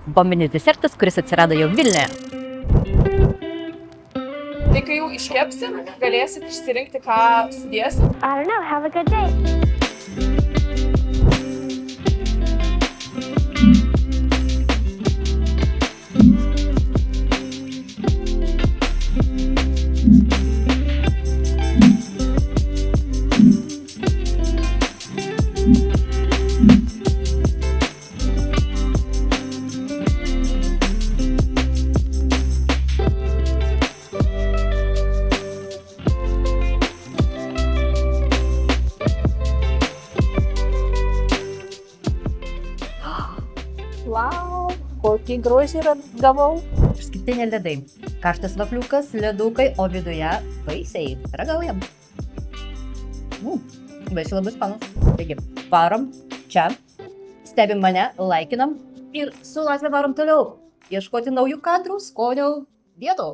Bombinis desertas, kuris atsirado jau Vilniuje. Tai kai jau iškepsi, galėsit išsirinkti, ką sudėsi. I don't know. Have a good day. Wow, kokį grožį gavau. Išskirtiniai ledai. Karštas vafliukas, ledukai, o viduje vaisiai. Ragaujam. Vaisiai labai skanus. Taigi, varom čia, stebim mane, laikinam ir su Latvija varom toliau. Ieškoti naujų kadrų, skonio vietų.